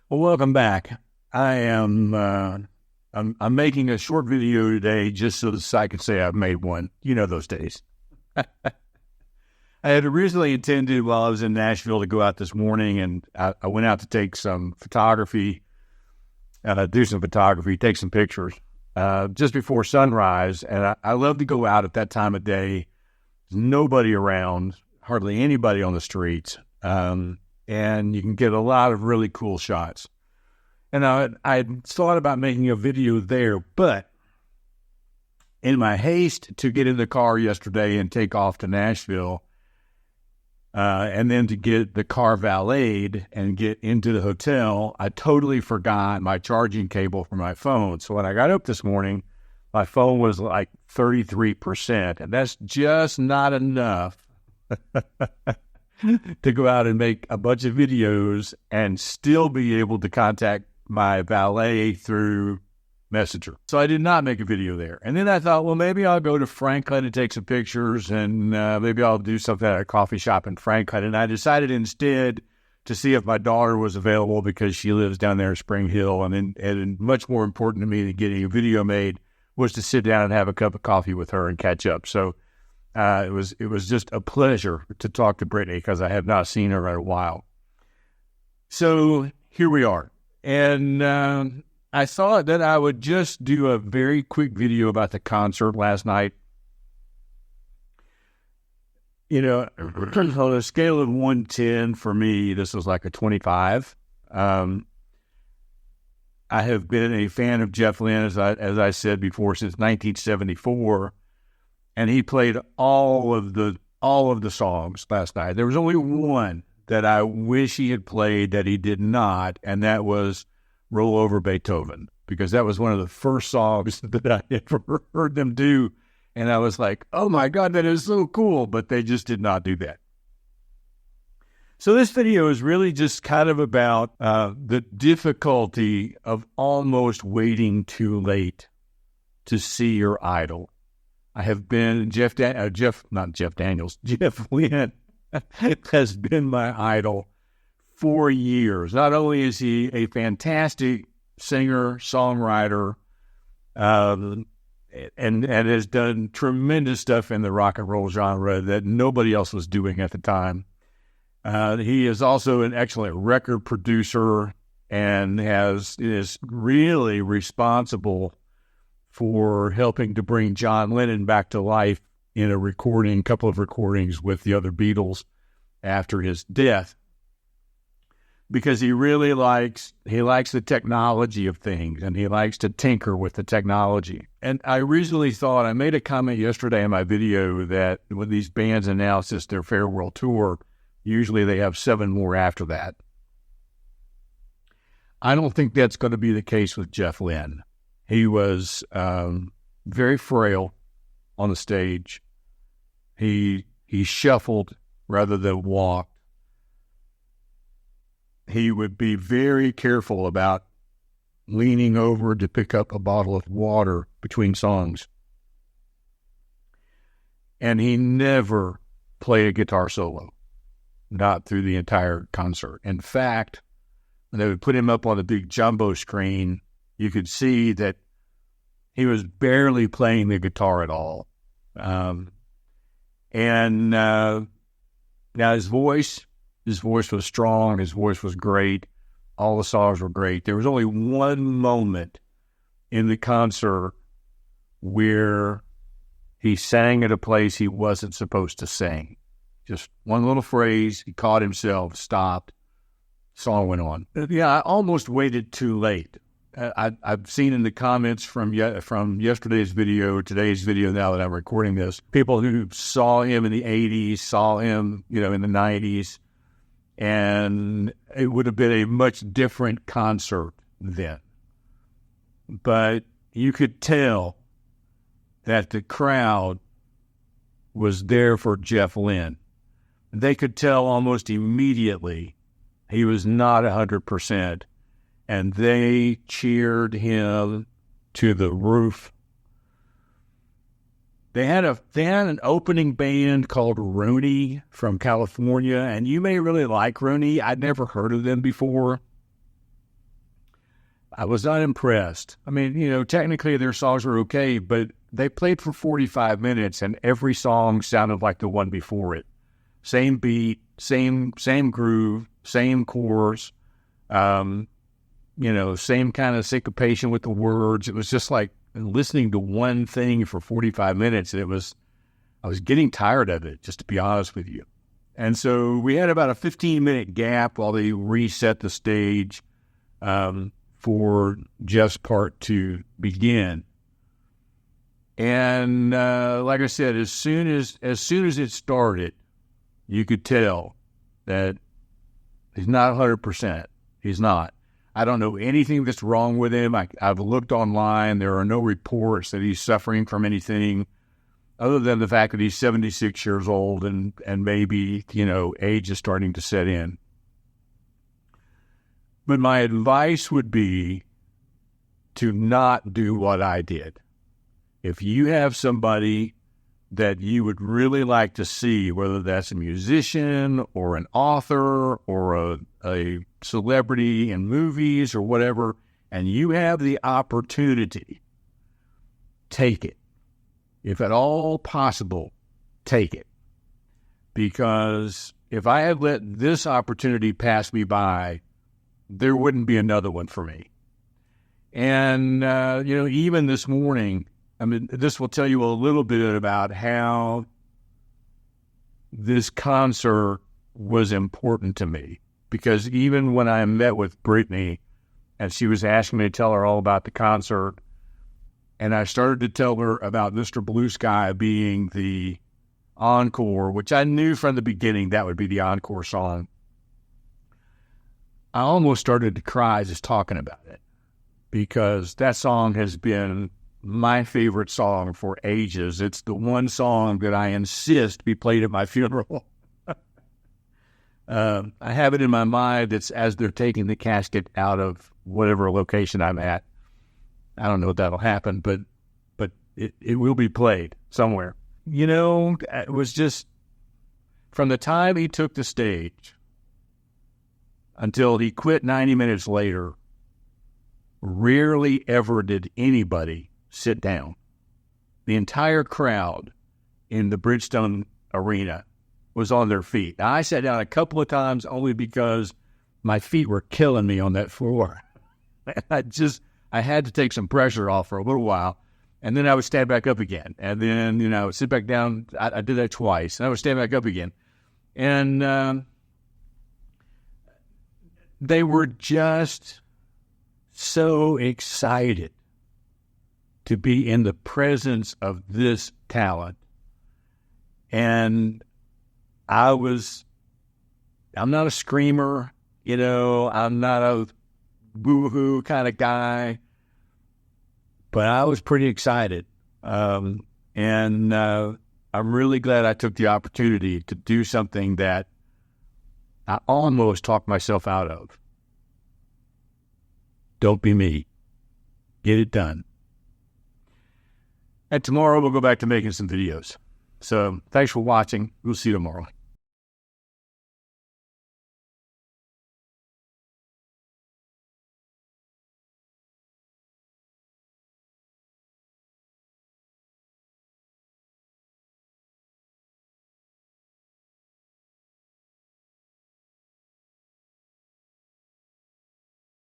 Well, welcome back. I am I'm making a short video today just so that I can say I've made one. You know those days. I had originally intended while I was in Nashville to go out this morning, and I went out to take some photography, take some pictures just before sunrise. And I love to go out at that time of day. There's nobody around, hardly anybody on the streets. And you can get a lot of really cool shots. And I thought about making a video there, but in my haste to get in the car yesterday and take off to Nashville, and then to get the car valeted and get into the hotel, I totally forgot my charging cable for my phone. So when I got up this morning, my phone was like 33%, and that's just not enough to go out and make a bunch of videos and still be able to contact my valet through Messenger. So I did not make a video there. And then I thought, well, maybe I'll go to Franklin and take some pictures, and maybe I'll do something at a coffee shop in Franklin. And I decided instead to see if my daughter was available because she lives down there in Spring Hill. And much more important to me than getting a video made was to sit down and have a cup of coffee with her and catch up. So it was just a pleasure to talk to Brittany because I have not seen her in a while. So here we are. And I thought that I would just do a very quick video about the concert last night. You know, on a scale of 1-10 for me, this was like a 25. I have been a fan of Jeff Lynne, as I said before, since 1974. And he played all of the songs last night. There was only one that I wish he had played that he did not, and that was Roll Over Beethoven, because that was one of the first songs that I ever heard them do. And I was like, oh my God, that is so cool. But they just did not do that. So this video is really just kind of about the difficulty of almost waiting too late to see your idol. I have been, Jeff Lynne has been my idol for years. Not only is he a fantastic singer, songwriter, and has done tremendous stuff in the rock and roll genre that nobody else was doing at the time. He is also an excellent record producer and is really responsible for helping to bring John Lennon back to life in a couple of recordings with the other Beatles after his death, because he really likes the technology of things, and he likes to tinker with the technology. And I originally thought, I made a comment yesterday in my video that when these bands announce their farewell tour, usually they have 7 more after that. I don't think that's going to be the case with Jeff Lynne. He was very frail on the stage. He shuffled rather than walked. He would be very careful about leaning over to pick up a bottle of water between songs. And he never played a guitar solo, not through the entire concert. In fact, when they would put him up on the big jumbo screen, you could see that he was barely playing the guitar at all. Now his voice was strong. His voice was great. All the songs were great. There was only one moment in the concert where he sang at a place he wasn't supposed to sing. Just one little phrase. He caught himself, stopped, song went on. Yeah, I almost waited too late. I've seen in the comments from yesterday's video, today's video, now that I'm recording this, people who saw him in the 80s, saw him, in the 90s, and it would have been a much different concert then. But you could tell that the crowd was there for Jeff Lynne. They could tell almost immediately he was not 100%. And they cheered him to the roof. They had an opening band called Rooney from California, and you may really like Rooney. I'd never heard of them before. I was not impressed. I mean, technically their songs were okay, but they played for 45 minutes and every song sounded like the one before it. Same beat, same groove, same chorus, same kind of syncopation with the words. It was just like listening to one thing for 45 minutes. I was getting tired of it, just to be honest with you. And so we had about a 15-minute gap while they reset the stage for Jeff's part to begin. And like I said, as soon as it started, you could tell that he's not 100%. He's not. I don't know anything that's wrong with him. I've looked online. There are no reports that he's suffering from anything other than the fact that he's 76 years old and maybe, age is starting to set in. But my advice would be to not do what I did. If you have somebody that you would really like to see, whether that's a musician or an author or a celebrity in movies or whatever, and you have the opportunity, take it. If at all possible, take it. Because if I had let this opportunity pass me by, there wouldn't be another one for me. And, even this morning, this will tell you a little bit about how this concert was important to me. Because even when I met with Brittany and she was asking me to tell her all about the concert, and I started to tell her about Mr. Blue Sky being the encore, which I knew from the beginning that would be the encore song, I almost started to cry just talking about it. Because that song has been my favorite song for ages. It's the one song that I insist be played at my funeral. I have it in my mind. It's as they're taking the casket out of whatever location I'm at. I don't know if that'll happen, but it will be played somewhere. It was just from the time he took the stage until he quit 90 minutes later, rarely ever did anybody sit down. The entire crowd in the Bridgestone Arena was on their feet. Now, I sat down a couple of times only because my feet were killing me on that floor. I had to take some pressure off for a little while, and then I would stand back up again. And then, I would sit back down. I did that twice, and I would stand back up again. And they were just so excited to be in the presence of this talent. And I'm not a screamer, I'm not a boo-hoo kind of guy, but I was pretty excited. And I'm really glad I took the opportunity to do something that I almost talked myself out of. Don't be me. Get it done. And tomorrow we'll go back to making some videos. So thanks for watching. We'll see you tomorrow.